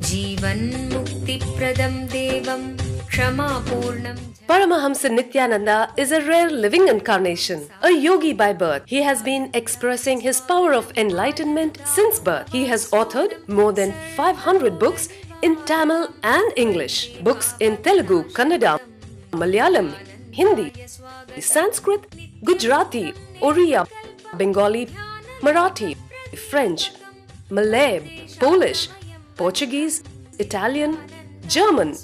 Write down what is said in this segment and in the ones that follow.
जीवन्मुक्तिप्रदं देवं क्षमापूर्णं. Paramahamsa Nityananda is a rare living incarnation, a yogi by birth. He has been expressing his power of enlightenment since birth. He has authored more than 500 books in Tamil and English, books in Telugu, Kannada, Malayalam, Hindi, Sanskrit, Gujarati, Oriya, Bengali, Marathi, French, Malay, Polish, Portuguese, Italian, German,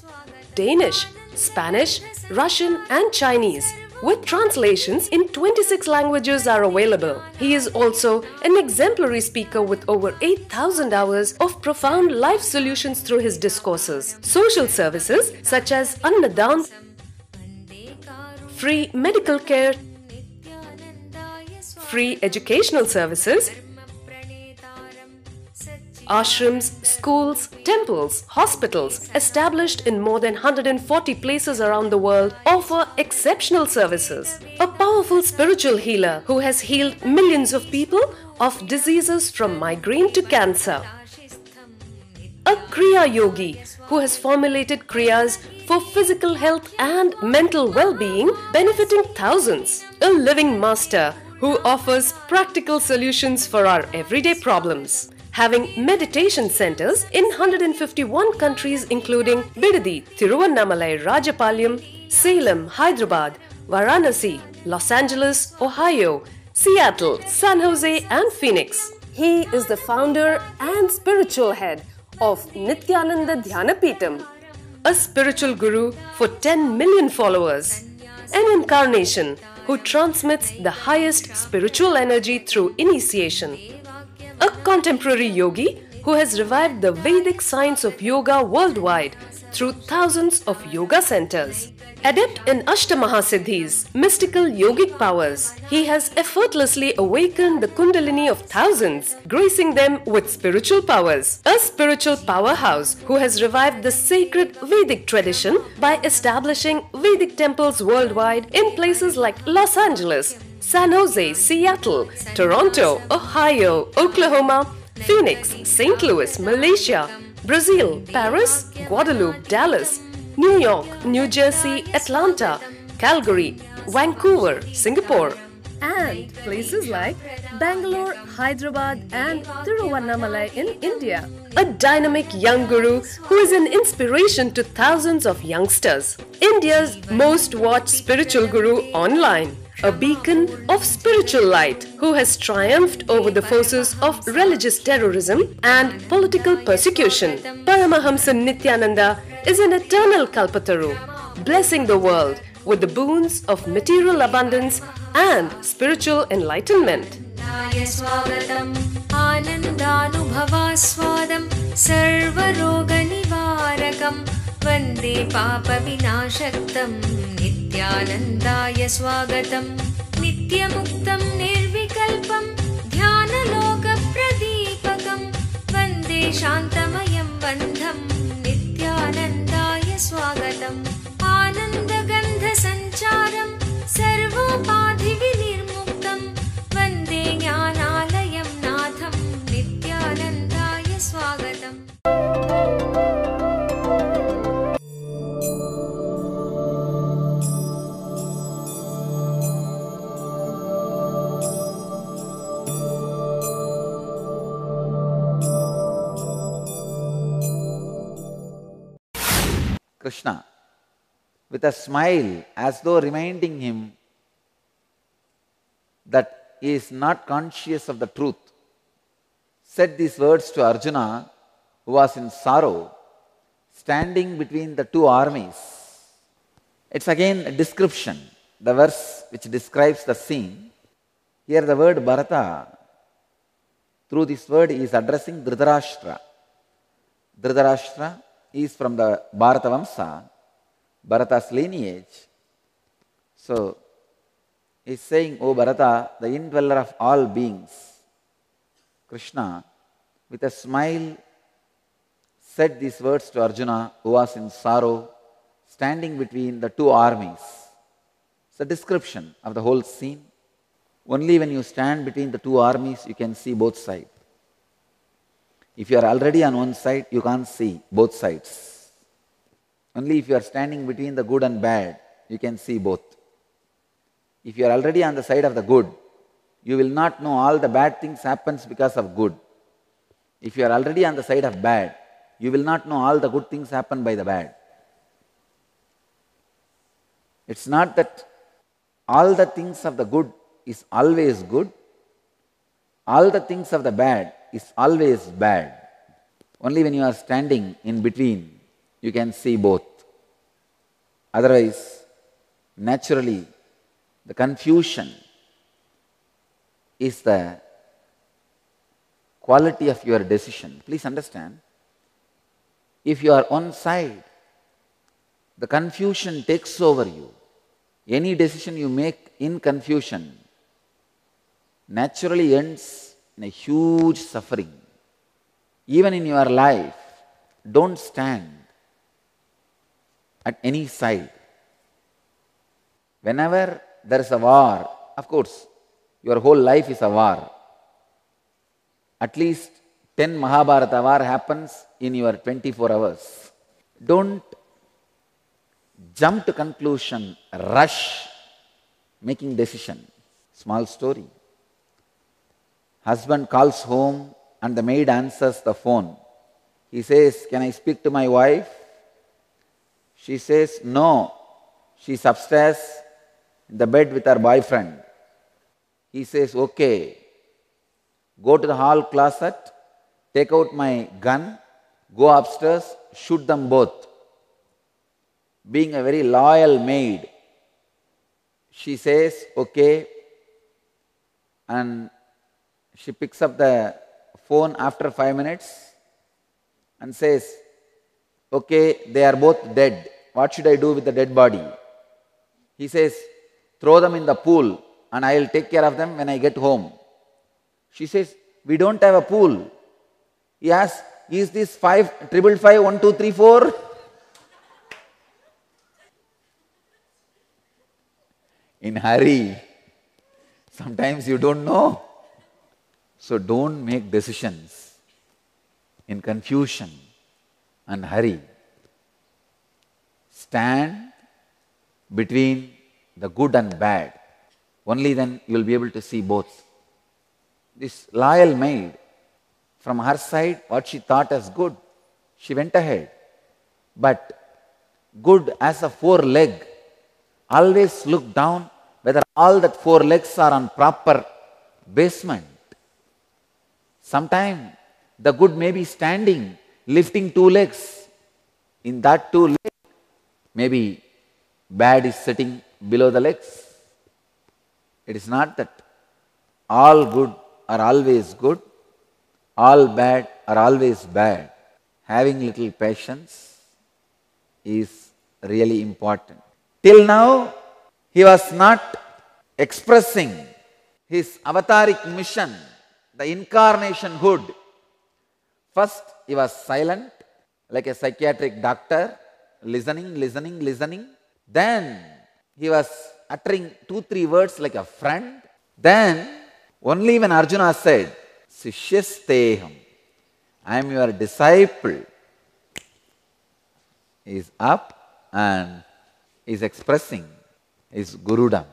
Danish, Spanish, Russian and Chinese, with translations in 26 languages are available. He is also an exemplary speaker with over 8,000 hours of profound life solutions through his discourses. Social services such as Annadan, free medical care, free educational services, ashrams, schools, temples, hospitals established in more than 140 places around the world offer exceptional services. A powerful spiritual healer who has healed millions of people of diseases from migraine to cancer. A Kriya Yogi who has formulated Kriyas for physical health and mental well-being, benefiting thousands. A living master who offers practical solutions for our everyday problems. Having meditation centers in 151 countries including Bidadi, Tiruvannamalai, Rajapalyam, Salem, Hyderabad, Varanasi, Los Angeles, Ohio, Seattle, San Jose and Phoenix. He is the founder and spiritual head of Nityananda Dhyanapitham, a spiritual guru for 10 million followers, an incarnation who transmits the highest spiritual energy through initiation. A contemporary yogi who has revived the Vedic science of yoga worldwide through thousands of yoga centers. Adept in Ashtamahasiddhis, mystical yogic powers, he has effortlessly awakened the Kundalini of thousands, gracing them with spiritual powers. A spiritual powerhouse who has revived the sacred Vedic tradition by establishing Vedic temples worldwide in places like Los Angeles, San Jose, Seattle, Toronto, Ohio, Oklahoma, Phoenix, St. Louis, Malaysia, Brazil, Paris, Guadeloupe, Dallas, New York, New Jersey, Atlanta, Calgary, Vancouver, Singapore, and places like Bangalore, Hyderabad and Tiruvannamalai in India. A dynamic young guru who is an inspiration to thousands of youngsters. India's most watched spiritual guru online. A beacon of spiritual light who has triumphed over the forces of religious terrorism and political persecution. Paramahamsa Nityananda is an eternal Kalpataru, blessing the world with the boons of material abundance and spiritual enlightenment. वन्दे पापविनाशक्तं नित्यानन्दाय स्वागतं नित्यमुक्तं निर्विकल्पं ध्यानलोकप्रदीपकं वन्दे शान्तमयं बन्धं नित्यानन्दाय स्वागतम् आनन्दगन्धसञ्चारं सर्वोपाधिविनिर्मुक्तं वन्दे ज्ञानालयं नाथं नित्यानन्दाय स्वागतम्. Krishna, with a smile as though reminding him that he is not conscious of the truth, said these words to Arjuna, who was in sorrow, standing between the two armies. It's again a description, the verse which describes the scene. Here the word Bharata, through this word he is addressing Dhritarashtra. Dhritarashtra is from the Bharata Vamsa, Bharata's lineage. So, he is saying, O Bharata, the indweller of all beings, Krishna, with a smile, said these words to Arjuna, who was in sorrow, standing between the two armies. It's a description of the whole scene. Only when you stand between the two armies, you can see both sides. If you are already on one side, you can't see both sides. Only if you are standing between the good and bad, you can see both. If you are already on the side of the good, you will not know all the bad things happens because of good. If you are already on the side of bad, you will not know all the good things happen by the bad. It's not that all the things of the good is always good, all the things of the bad is always bad. Only when you are standing in between, you can see both. Otherwise, naturally, the confusion is the quality of your decision. Please understand, if you are on side, the confusion takes over you. Any decision you make in confusion naturally ends in a huge suffering. Even in your life, don't stand at any side. Whenever there is a war, of course, your whole life is a war. At least 10 Mahabharata war happens in your 24 hours. Don't jump to conclusion, rush, making decision. Small story. Husband calls home and the maid answers the phone. He says, "Can I speak to my wife?" She says, "No, she's upstairs in the bed with her boyfriend." He says, "Okay, go to the hall closet, take out my gun, go upstairs, shoot them both." Being a very loyal maid, she says, "Okay," and she picks up the phone after 5 minutes and says, "Okay, they are both dead. What should I do with the dead body?" He says, "Throw them in the pool and I will take care of them when I get home." She says, "We don't have a pool." He asks, "Is this 555 1 2 3 4?" In hurry, sometimes you don't know. So don't make decisions in confusion and hurry. Stand between the good and bad. Only then you will be able to see both. This loyal maid, from her side, what she thought as good, she went ahead. But good as a four leg, always look down whether all that four legs are on proper basement. Sometimes the good may be standing, lifting two legs. In that two legs, maybe bad is sitting below the legs. It is not that all good are always good, all bad are always bad. Having little patience is really important. Till now, he was not expressing his avataric mission, the incarnationhood. First, he was silent, like a psychiatric doctor, listening. Then, he was uttering 2-3 words like a friend. Then, only when Arjuna said, "Sishyasteham, I am your disciple," he is up and is expressing his Gurudam.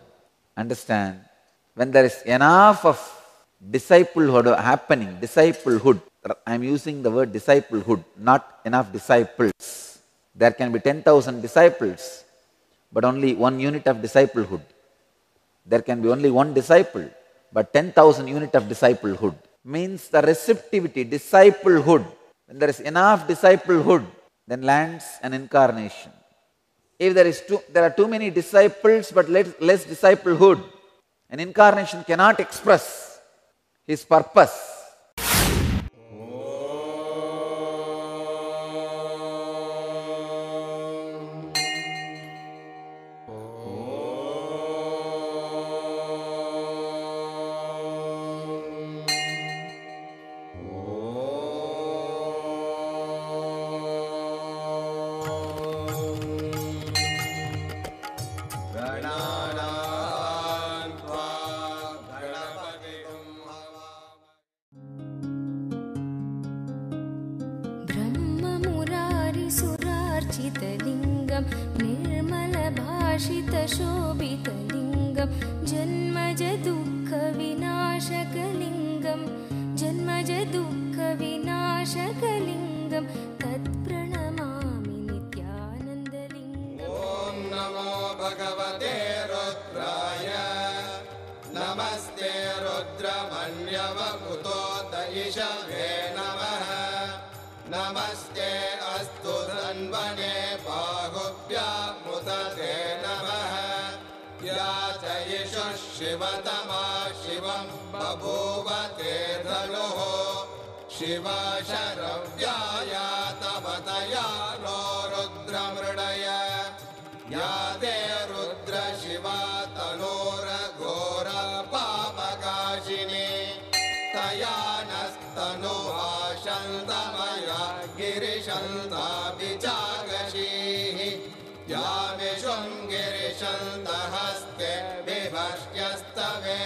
Understand? When there is enough of disciplehood happening, disciplehood, I am using the word disciplehood, not enough disciples. There can be 10,000 disciples, but only one unit of disciplehood. There can be only one disciple, but 10,000 unit of disciplehood. Means the receptivity, disciplehood. When there is enough disciplehood, then lands an incarnation. If there are too many disciples but less disciplehood, an incarnation cannot express his purpose. गणानां त्वा सर्वशोभितलिङ्गं जन्मज दुःखविनाशकलिङ्गं जन्मज दुःखविनाशकलिङ्गं तत्प्रणमामि नित्यानन्दलिङ्गम्। ॐ नमो भगवते रुद्राय नमस्ते रुद्रमन्यवपुतो दयिषवे नमः नमस्ते अस्तु धन्वने बाहुभ्यामुदते नमः या जयिषुः शिवतमा शिवं बभूव ते धनुः शिवा शरव्याया तवतया नो रुद्रमृडय या ते रुद्र शिवा तनोरघोर पापकाशिनी तया नस्तनुहा शन्तमया गिरिशन्ताभिचागशीः या विशृङ्गिरिशन्तहस्ते विभष्ट्यस्तवे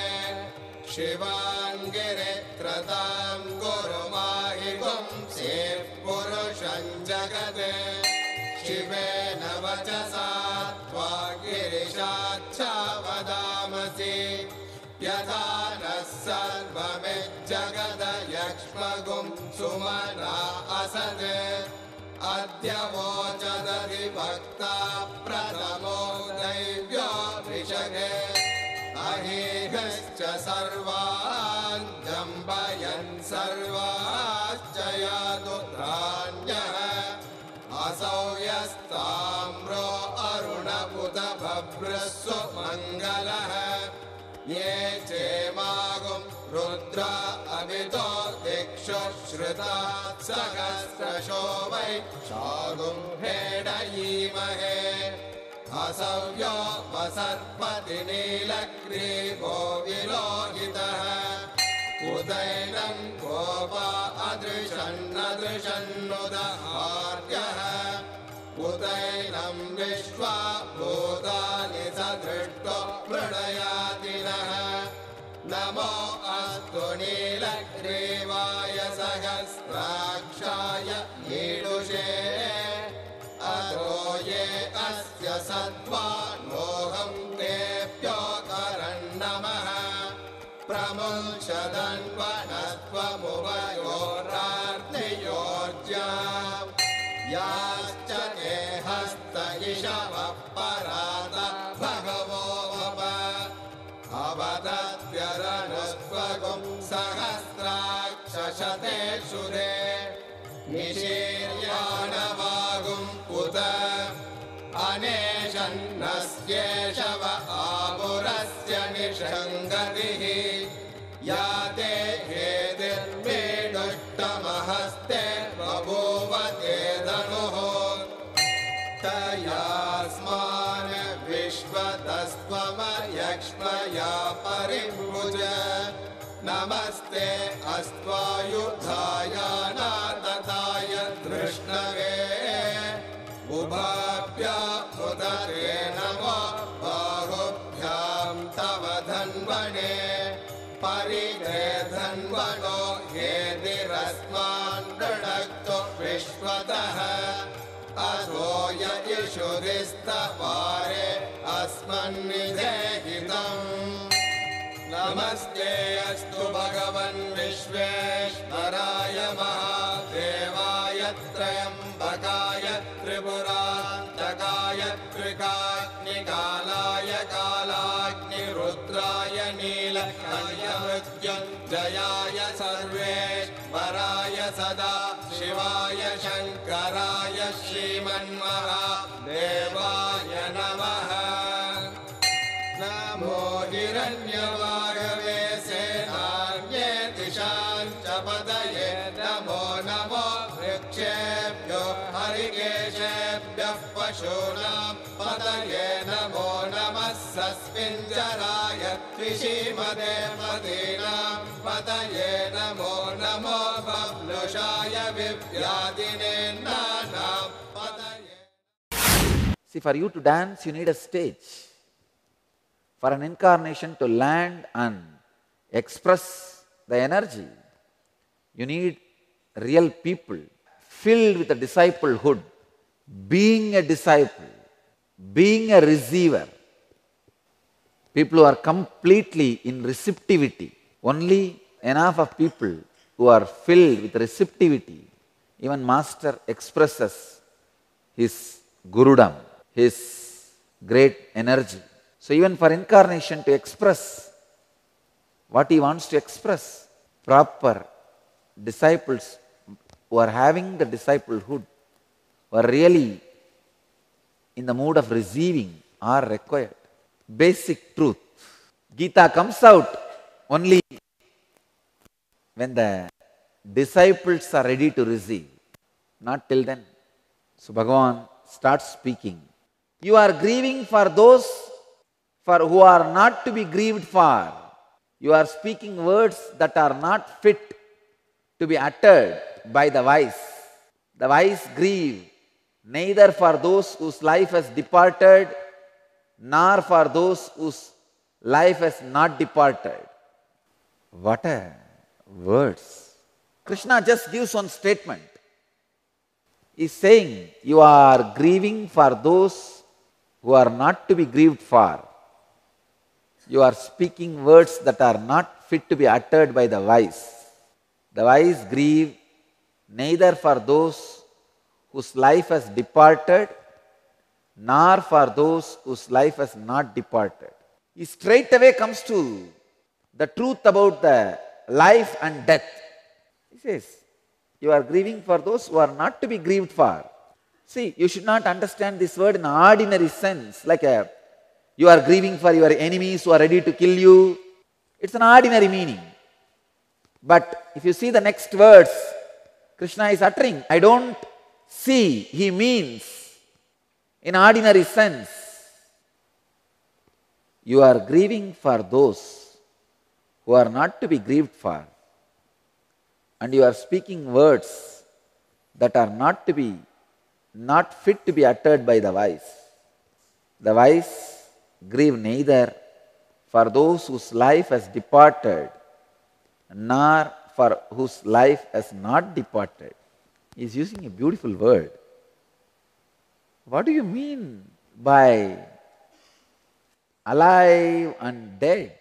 शिवाङ्गिरित्रतां गुरुमाहि पुंसे पुरुषं जगते शिवेन वचसा त्वा गिरिशाच्छा वदामसि यथा नः सर्वमिज्जगदयक्ष्मगुं सुमना असत् अद्य वोचदधिभक्ता प्रथमो दैव्यो ऋषगे अहीहश्च सर्वान् जम्बयन् सर्वाश्च यादुत्राण्यः असौ यस्ताम्रो अरुणपुत भभ्रस्व मङ्गलः ये चेमागुं रुद्र अभितो दिक्षु श्रुता सहस्रशो वै शागुं हेडयीमहे असव्यो वसर्पति नीलग्रीवो विलोहितः उदैनं गोपा अदृशन्नदृशन्नुदहार्यः उदैनं विश्वा भूतानि सदृष्टो मृडयाति नः नमो अस्तु नीलग्रीवाय सहस्राक्षाय ईडुषे अधो ये अस्य सत्त्वानोऽहं तेभ्यो करन्नमः प्रमुञ्चदन्वनत्वमुभयोरार्तियोर्ज्याम् याश्च ते हस्त इषवः परात भगवो वप अवदत्यरनुस्वगुं सहस्राक्षशतेषु ते निशीर्याणवागुं उत अनेशन्नस्येषव आमुरस्य निषङ्गतिः या ते हेतिर्मेडुष्टमहस्ते बभूव ते धनुः तयास्मान् विश्वतस्त्वमयक्ष्मया परिभुज नमस्ते अस्त्वायुधाय नातताय धृष्णवे उभाभ्यामुदते नमो बाहुभ्यां तव धन्वने परिधे धन्वनो हेतिरस्मान् दृढक्तो विश्वतः अधो य इषुरिस्तवारे अस्मन्निधेहितम् नमस्ते अस्तु भगवन् विश्वेश्वराय महादेवाय त्र्यम्बकाय त्रिपुरान्तकाय त्रिकाग्निकालाय कालाग्निरुद्राय नीलकण्ठमृत्युञ्जयाय सर्वेश्वराय सदा शिवाय शङ्कराय श्रीमन्महादेवाय नमः नमो हिरण्यवागवे सेनान्ये दिशां च पतये नमो नमो वृक्षेभ्यो हरिकेशेभ्यः पशूनां पतये नमो नमः सस्मिञ्जराय त्रिशीमदे मदीनां पतये नमो नमो बभ्लुषाय विव्याधिने नानां पतये. See, for you to dance, you need a stage. For an incarnation to land and express the energy, you need real people filled with a disciplehood, being a disciple, being a receiver, People who are completely in receptivity. Only enough of people who are filled with receptivity. Even Master expresses his gurudam, his great energy. So even for incarnation to express what he wants to express, proper disciples who are having the disciplehood, who are really in the mood of receiving, are required. Basic truth. Gita comes out only when the disciples are ready to receive, not till then. So Bhagavan starts speaking. You are grieving for those who are not to be grieved for. You are speaking words that are not fit to be uttered by the wise. The wise grieve neither for those whose life has departed, nor for those whose life has not departed. What a words. Krishna just gives one statement. He's saying, you are grieving for those who are not to be grieved for. You are speaking words that are not fit to be uttered by the wise. The wise grieve neither for those whose life has departed, nor for those whose life has not departed. He straight away comes to the truth about the life and death. He says, you are grieving for those who are not to be grieved for. See, you should not understand this word in an ordinary sense, like you are grieving for your enemies who are ready to kill you. It's an ordinary meaning. But if you see the next words, Krishna is uttering, I don't see, he means in ordinary sense. You are grieving for those who are not to be grieved for. And you are speaking words that are not fit to be uttered by the wise. The wise grieve neither for those whose life has departed, nor for whose life has not departed. He is using a beautiful word. What do you mean by alive and dead?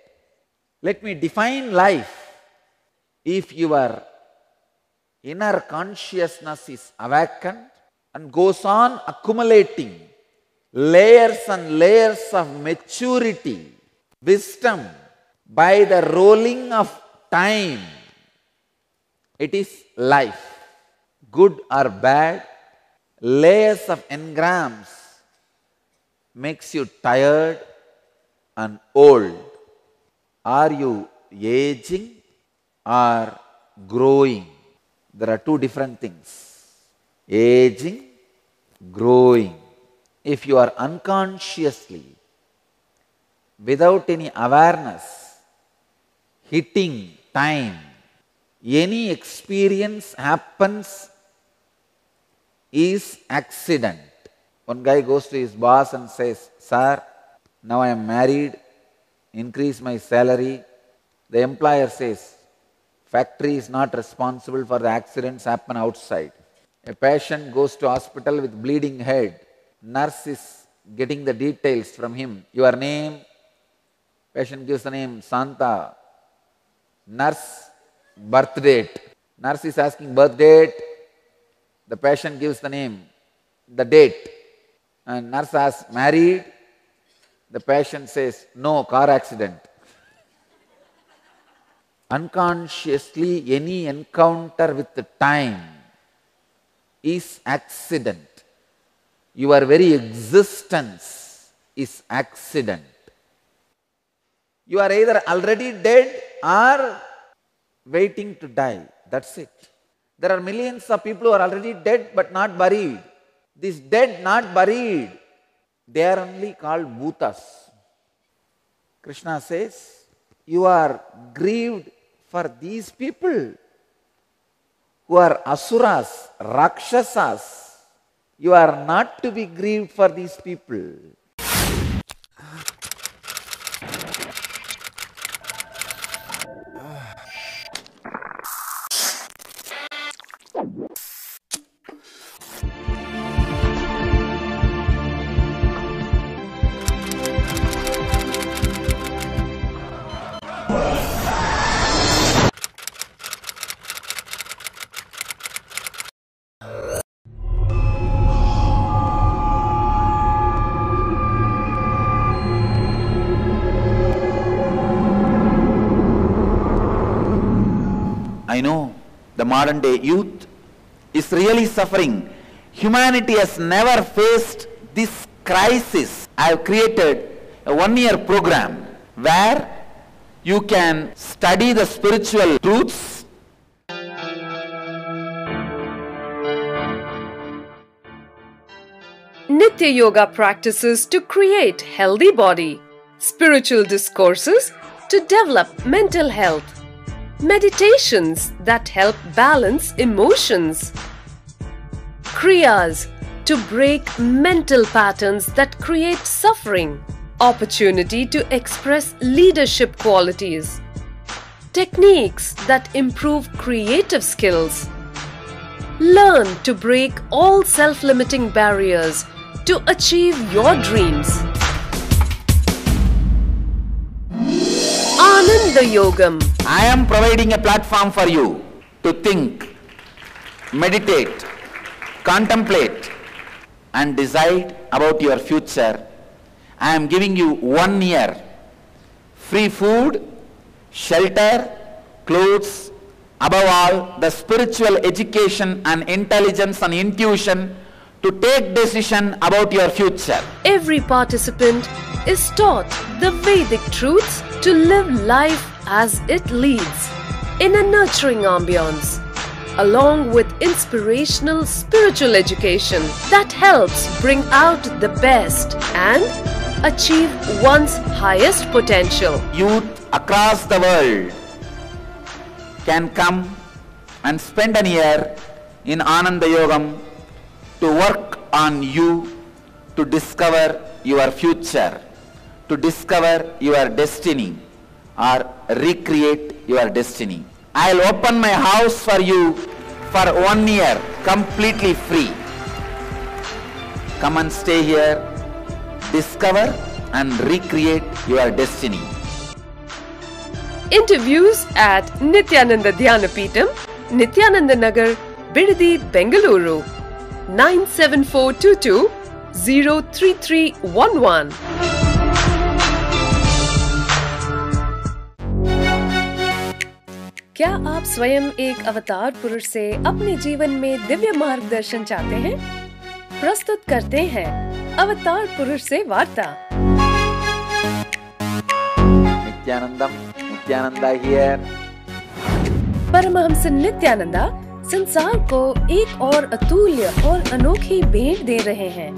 Let me define life. If your inner consciousness is awakened and goes on accumulating layers and layers of maturity, wisdom, by the rolling of time, it is life. Good or bad, layers of engrams makes you tired and old. Are you aging or growing? There are two different things. Aging, growing. If you are unconsciously, without any awareness, hitting time, any experience happens is accident. One guy goes to his boss and says, sir, now I am married, increase my salary. The employer says, factory is not responsible for the accidents happen outside. A patient goes to hospital with bleeding head. Nurse is getting the details from him. Your name? Patient gives the name Santa. Nurse, birth date. Nurse is asking birth date. The patient gives the name, the date. And nurse asks, married? The patient says, no, car accident. Unconsciously, any encounter with the time is accident. Your very existence is accident. You are either already dead or waiting to die. That's it. There are millions of people who are already dead but not buried. These dead not buried, they are only called bhutas. Krishna says, you are grieved for these people who are asuras, rakshasas. You are not to be grieved for these people. I know the modern day youth is really suffering. Humanity has never faced this crisis. I have created a one-year program where you can study the spiritual truths. Nitya Yoga practices to create healthy body, spiritual discourses to develop mental health, meditations that help balance emotions, kriyas to break mental patterns that create suffering, opportunity to express leadership qualities, techniques that improve creative skills. Learn to break all self-limiting barriers to achieve your dreams. Ananda Yogam. I am providing a platform for you to think, meditate, contemplate and decide about your future. I am giving you 1 year free food, shelter, clothes, above all the spiritual education and intelligence and intuition to take decision about your future. Every participant is taught the Vedic truths to live life as it leads in a nurturing ambience, along with inspirational spiritual education that helps bring out the best and achieve one's highest potential. Youth across the world can come and spend an year in Ananda Yogam to work on you to discover your future, to discover your destiny or recreate your destiny. I'll open my house for you for 1 year completely free. Come and stay here, discover and recreate your destiny. Interviews at Nityananda Dhyanapitham, Nityananda Nagar, Bidadi, Bengaluru, 97422 03311. क्या आप स्वयं एक अवतार पुरुष से अपने जीवन में दिव्य मार्गदर्शन चाहते हैं? प्रस्तुत करते हैं अवतार पुरुष से वार्ता। Nityananda here. परमहंस नित्यानंदा संसार को एक और अतुल्य और अनोखी भेंट दे रहे हैं।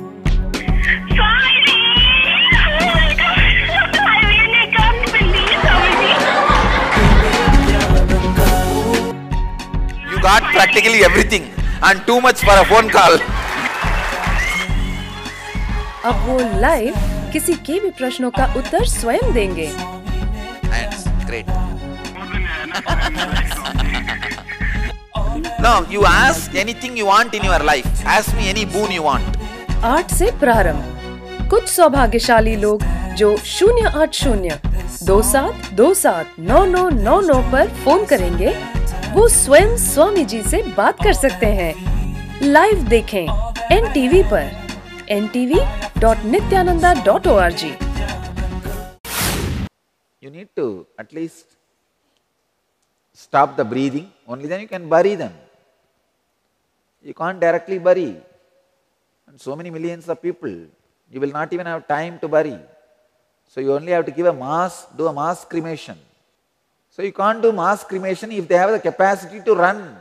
You got practically everything and too much for a phone call. अब वो लाइव किसी के भी प्रश्नों का उत्तर स्वयं देंगे। That's great. No, you ask anything you want in your life. Ask me any boon you want. 8 से प्रारंभ। कुछ सौभाग्यशाली लोग जो 080 2727 9999 पर फोन करेंगे, वो स्वयं स्वामी जी से बात कर सकते हैं। लाइव देखें NTV पर ntv.nityananda.org। You need to at least stop the breathing, only then you can bury them. You can't directly bury. And so many millions of people, you will not even have time to bury. So you only have to give a mass, do a mass cremation. So you can't do mass cremation if they have the capacity to run.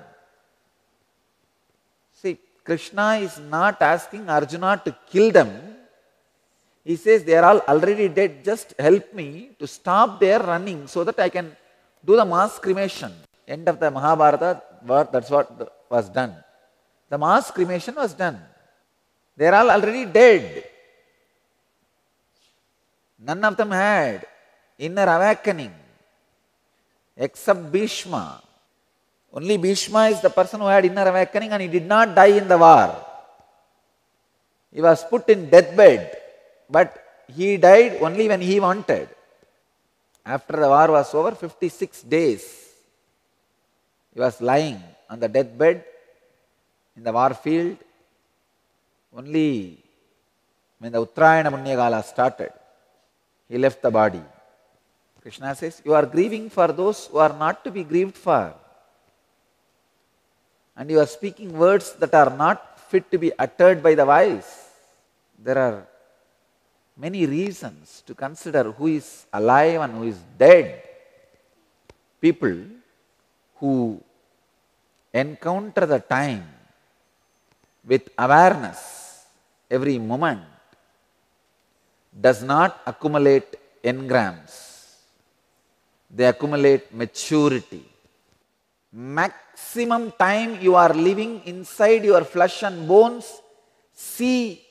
See, Krishna is not asking Arjuna to kill them. He says they are all already dead, just help me to stop their running so that I can do the mass cremation. End of the Mahabharata, that's what was done. The mass cremation was done. They are all already dead. None of them had inner awakening except Bhishma. Only Bhishma is the person who had inner awakening and he did not die in the war. He was put in deathbed, but he died only when he wanted. After the war was over, 56 days, he was lying on the deathbed in the war field. Only when the Uttarayana Punyagala started, he left the body. Krishna says, you are grieving for those who are not to be grieved for. and you are speaking words that are not fit to be uttered by the wise. There are many reasons to consider who is alive and who is dead. People who encounter the time with awareness every moment does not accumulate engrams. They accumulate maturity. Maximum time you are living inside your flesh and bones, see,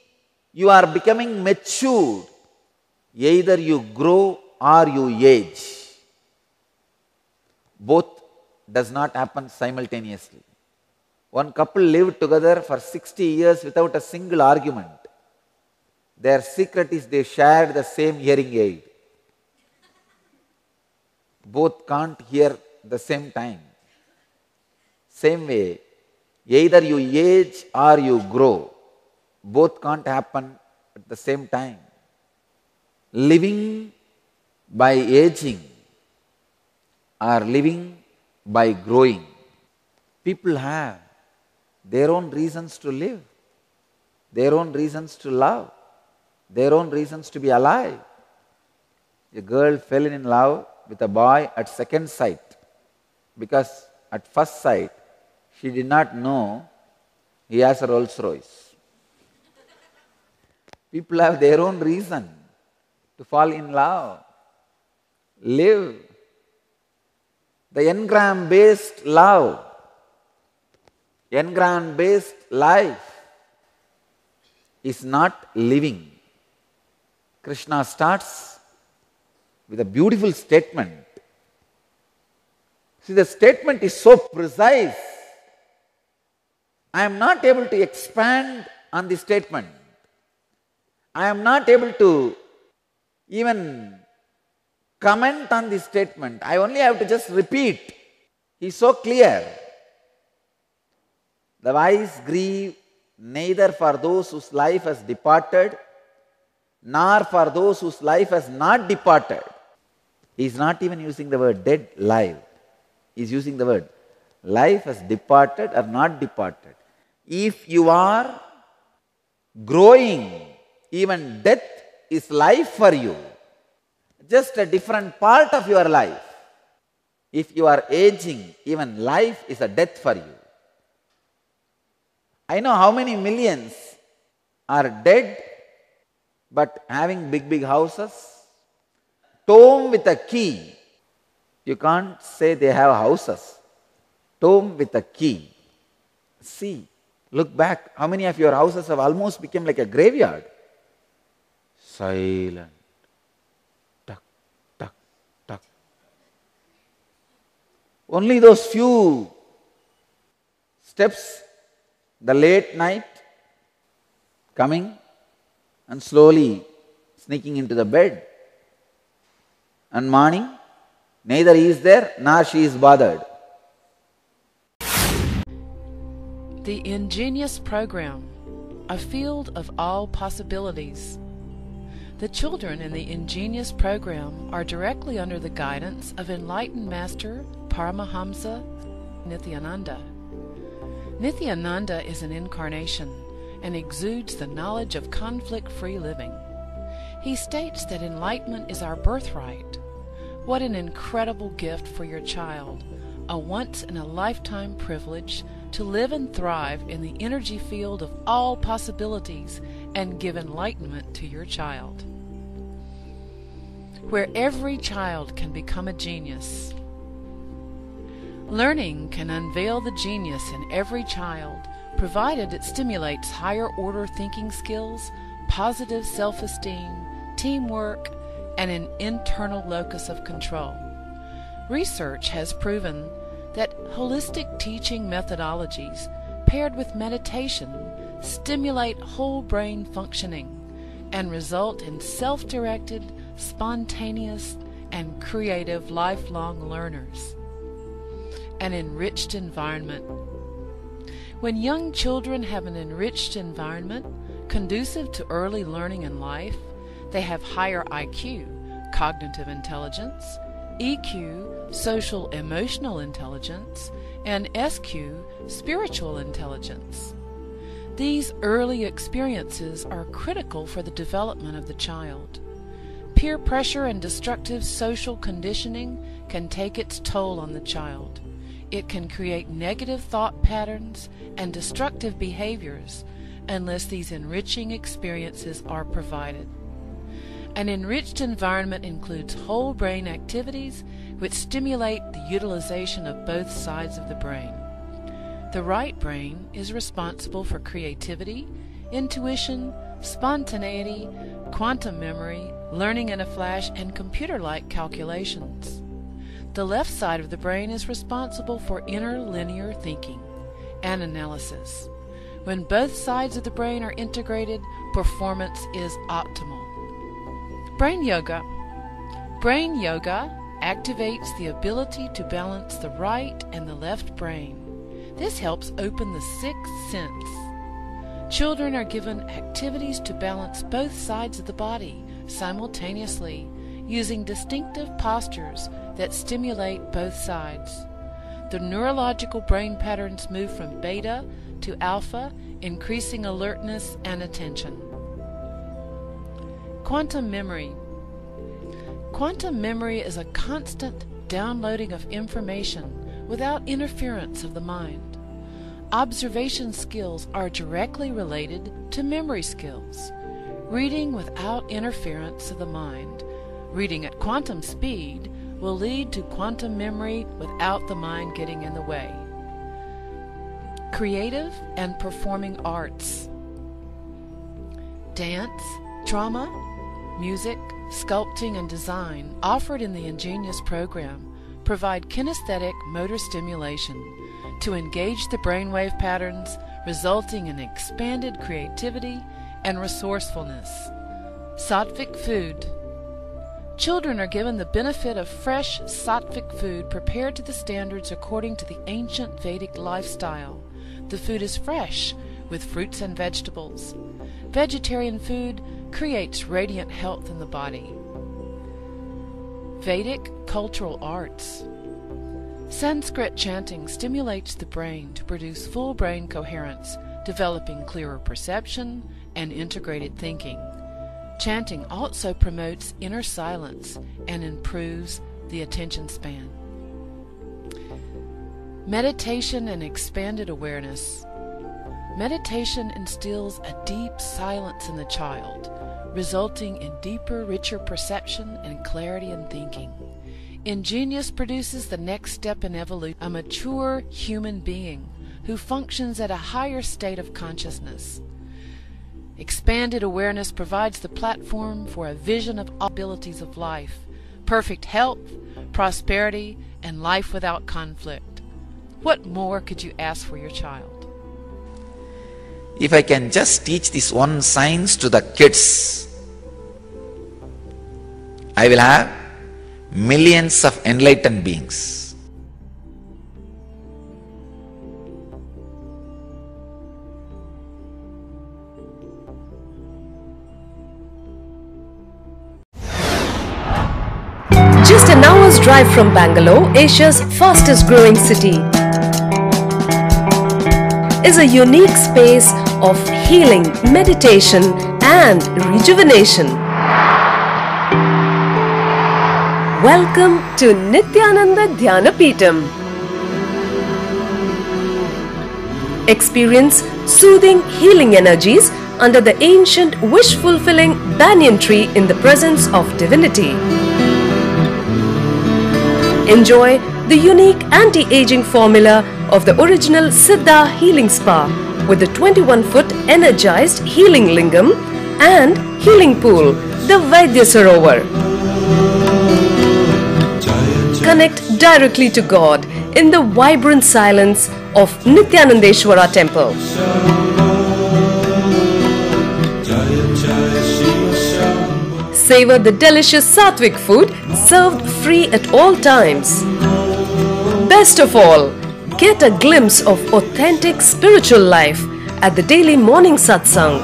you are becoming mature. Either you grow or you age. Both does not happen simultaneously. One couple lived together for 60 years without a single argument. Their secret is they shared the same hearing aid. Both can't hear the same time. Same way, either you age or you grow. Both can't happen at the same time. Living by aging or living by growing. People have their own reasons to live, their own reasons to love, their own reasons to be alive. A girl fell in love with a boy at second sight because at first sight she did not know he has a Rolls Royce. People have their own reason to fall in love, live. The engram-based love, engram-based life is not living. Krishna starts with a beautiful statement. See, the statement is so precise. I am not able to expand on the statement. I am not able to even comment on this statement. I only have to just repeat. He is so clear. The wise grieve neither for those whose life has departed, nor for those whose life has not departed. He is not even using the word dead, live. He is using the word life has departed or not departed. If you are growing, even death is life for you. Just a different part of your life. If you are aging, even life is a death for you. I know how many millions are dead but having big houses. Tomb with a key. You can't say they have houses. Tomb with a key. See, look back. How many of your houses have almost become like a graveyard? Silent. Tuck, tuck, tuck. Only those few steps, the late night, coming and slowly sneaking into the bed. And morning, neither he is there nor she is bothered. The Ingenious Program, a field of all possibilities. The children in the Ingenious Program are directly under the guidance of enlightened Master Paramahamsa Nityananda. Nityananda is an incarnation and exudes the knowledge of conflict-free living. He states that enlightenment is our birthright. What an incredible gift for your child, a once-in-a-lifetime privilege to live and thrive in the energy field of all possibilities and give enlightenment to your child. Where every child can become a genius. Learning can unveil the genius in every child, provided it stimulates higher-order thinking skills, positive self-esteem, teamwork, and an internal locus of control. Research has proven that holistic teaching methodologies paired with meditation stimulate whole brain functioning and result in self-directed, spontaneous, and creative lifelong learners. An enriched environment. When young children have an enriched environment conducive to early learning in life, they have higher IQ, cognitive intelligence, EQ, social emotional intelligence, and SQ, spiritual intelligence. These early experiences are critical for the development of the child. Peer pressure and destructive social conditioning can take its toll on the child. It can create negative thought patterns and destructive behaviors unless these enriching experiences are provided. An enriched environment includes whole brain activities which stimulate the utilization of both sides of the brain. The right brain is responsible for creativity, intuition, spontaneity, quantum memory, learning in a flash, and computer-like calculations. The left side of the brain is responsible for interlinear thinking and analysis. When both sides of the brain are integrated, performance is optimal. Brain yoga. Brain yoga activates the ability to balance the right and the left brain. This helps open the sixth sense. Children are given activities to balance both sides of the body simultaneously, using distinctive postures that stimulate both sides. The neurological brain patterns move from beta to alpha, increasing alertness and attention. Quantum memory. Quantum memory is a constant downloading of information without interference of the mind. Observation skills are directly related to memory skills. Reading without interference of the mind, reading at quantum speed, will lead to quantum memory without the mind getting in the way. Creative and performing arts. Dance, drama, music, sculpting, and design offered in the Ingenious program provide kinesthetic motor stimulation to engage the brainwave patterns, resulting in expanded creativity and resourcefulness. Sattvic food. Children are given the benefit of fresh sattvic food prepared to the standards according to the ancient Vedic lifestyle. The food is fresh, with fruits and vegetables. Vegetarian food creates radiant health in the body. Vedic cultural arts. Sanskrit chanting stimulates the brain to produce full brain coherence, developing clearer perception and integrated thinking. Chanting also promotes inner silence and improves the attention span. Meditation and expanded awareness. Meditation instills a deep silence in the child, resulting in deeper, richer perception and clarity in thinking. Ingenious produces the next step in evolution, a mature human being who functions at a higher state of consciousness. Expanded awareness provides the platform for a vision of all abilities of life, perfect health, prosperity, and life without conflict. What more could you ask for your child? If I can just teach this one science to the kids, I will have millions of enlightened beings. Just an hour's drive from Bangalore, Asia's fastest growing city, is a unique space of healing, meditation, and rejuvenation. Welcome to Nityananda Dhyanapitham. Experience soothing healing energies under the ancient wish-fulfilling banyan tree in the presence of divinity. Enjoy the unique anti-aging formula of the original Siddha Healing Spa with the 21-foot energized healing lingam and healing pool, the Vaidya Sarovar. Connect directly to God in the vibrant silence of Nityanandeshwara Temple. Savor the delicious sattvic food served free at all times. Best of all, get a glimpse of authentic spiritual life at the daily morning satsang,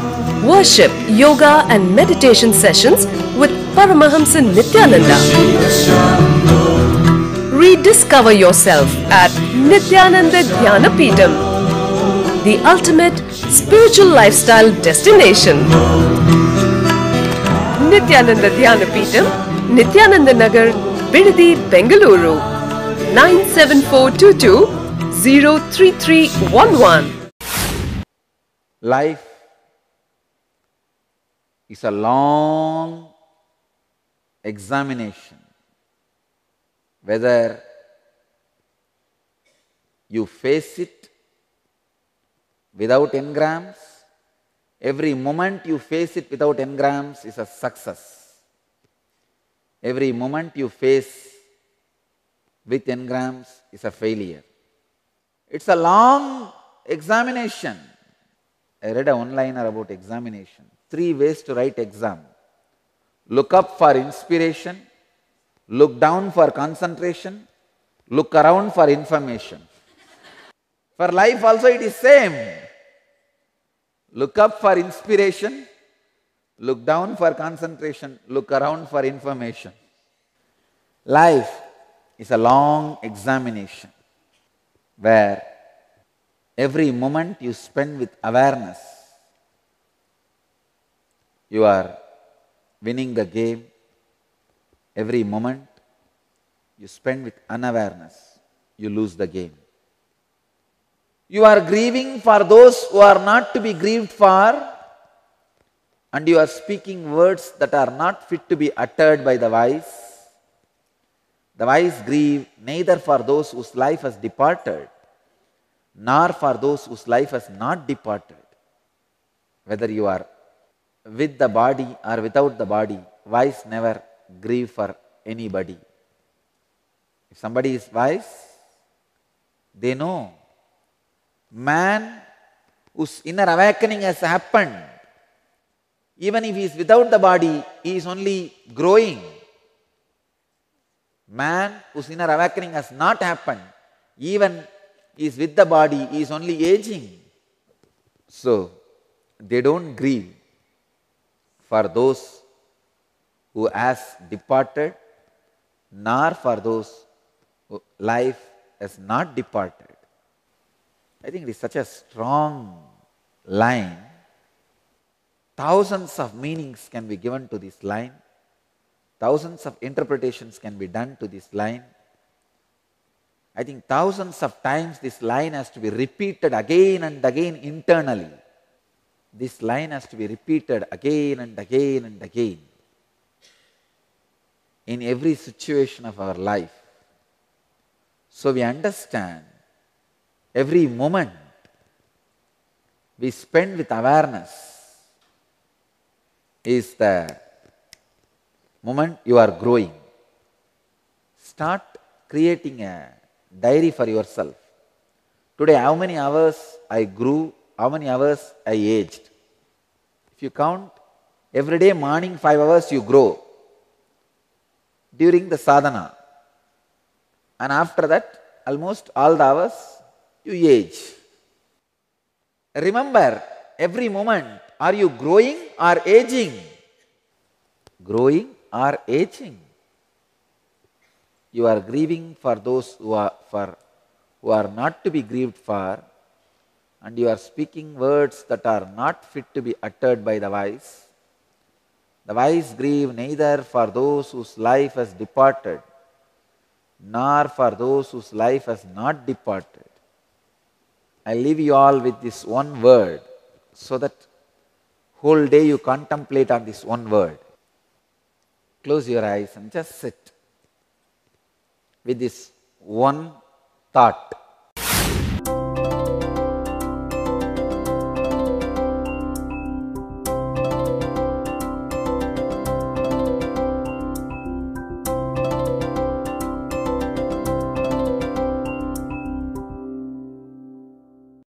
worship, yoga and meditation sessions with Paramahamsa Nityananda. Discover yourself at Nityananda Dhyana Peetham, the ultimate spiritual lifestyle destination. Nityananda Dhyana Peetham, Nityananda Nagar, Bidadi, Bengaluru, 97422 03311. Life is a long examination. Whether you face it without engrams, every moment you face it without engrams is a success. Every moment you face with engrams is a failure. It's a long examination. I read a one-liner about examination. 3 ways to write exam. Look up for inspiration, look down for concentration, look around for information. For life also it is same. Look up for inspiration, look down for concentration, look around for information. Life is a long examination where every moment you spend with awareness, you are winning the game. Every moment you spend with unawareness, you lose the game. You are grieving for those who are not to be grieved for, and you are speaking words that are not fit to be uttered by the wise. The wise grieve neither for those whose life has departed, nor for those whose life has not departed. Whether you are with the body or without the body, wise never grieve for anybody. If somebody is wise, they know man whose inner awakening has happened, even if he is without the body, he is only growing. Man whose inner awakening has not happened, even he is with the body, he is only aging. So, they don't grieve for those who has departed, nor for those whose life has not departed. I think it is such a strong line. Thousands of meanings can be given to this line. Thousands of interpretations can be done to this line. I think thousands of times this line has to be repeated again and again internally. This line has to be repeated again and again and again in every situation of our life. So we understand every moment we spend with awareness is the moment you are growing. Start creating a diary for yourself. Today, how many hours I grew, how many hours I aged. If you count, every day morning 5 hours you grow during the sadhana. And after that, almost all the hours you age. Remember, every moment, are you growing or aging? Growing or aging? You are grieving for those who are not to be grieved for, and you are speaking words that are not fit to be uttered by the wise. The wise grieve neither for those whose life has departed, nor for those whose life has not departed. I leave you all with this one word, so that whole day you contemplate on this one word. Close your eyes and just sit with this one thought.